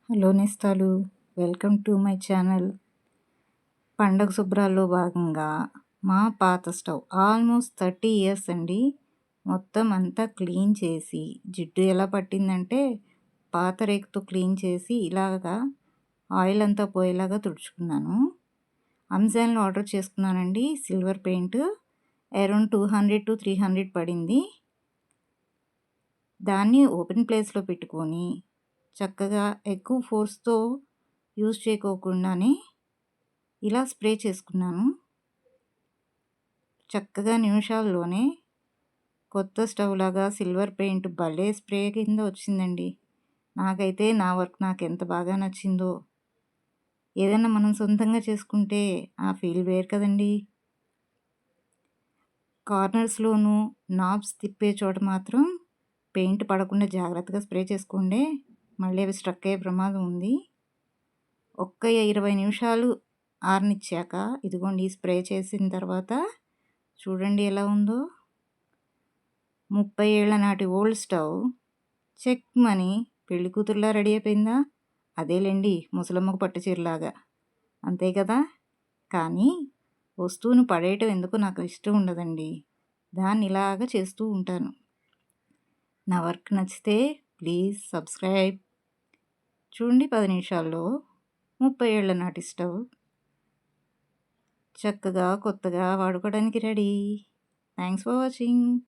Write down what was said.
Hello నేస్తాలు, welcome to my channel. పండగ శుభ్రాల్లో భాగంగా మా పాత స్టవ్ ఆల్మోస్ట్ 30 ఇయర్స్ అండి. మొత్తం అంతా క్లీన్ చేసి, జిడ్డు ఎలా పట్టిందంటే పాత రేకుతో క్లీన్ చేసి ఇలాగా ఆయిల్ అంతా పోయేలాగా తుడుచుకున్నాను. అమెజాన్లో ఆర్డర్ చేసుకున్నానండి. సిల్వర్ పెయింట్ అరౌండ్ 200 to 300 పడింది. దాన్ని ఓపెన్ ప్లేస్లో పెట్టుకొని చక్కగా ఎక్కువ ఫోర్స్తో యూజ్ చేయకోకుండానే ఇలా స్ప్రే చేసుకున్నాను. చక్కగా నిమిషాల్లోనే కొత్త స్టవ్ లాగా సిల్వర్ పెయింట్ భలే స్ప్రే కింద వచ్చిందండి. నాకైతే నా వర్క్ నాకు ఎంత బాగా నచ్చిందో. ఏదైనా మనం సొంతంగా చేసుకుంటే ఆ ఫీల్ వేరు కదండి. కార్నర్స్లోనూ నాబ్స్ తిప్పే చోట మాత్రం పెయింట్ పడకుండా జాగ్రత్తగా స్ప్రే చేసుకోండి. మళ్ళీ అవి స్ట్రక్ అయ్యే ప్రమాదం ఉంది. ఒక్క 20 నిమిషాలు ఆరనిచ్చాక ఇదిగోండి స్ప్రే చేసిన తర్వాత చూడండి ఎలా ఉందో. 30 ఏళ్ల నాటి ఓల్డ్ స్టవ్ చెక్మని పెళ్లి కూతురులా రెడీ అయిపోయిందా? అదేలేండి ముసలమ్మకు పట్టు చీరలాగా, అంతే కదా. కానీ వస్తువును పడేయటం ఎందుకు నాకు ఇష్టం ఉండదండి. దాన్ని ఇలాగ చేస్తూ ఉంటాను. నా వర్క్ నచ్చితే ప్లీజ్ సబ్స్క్రైబ్. చూడండి 10 నిమిషాల్లో 30 ఏళ్ల నాటి స్టవ్ చక్కగా కొత్తగా వాడుకోవడానికి రెడీ. Thanks for watching.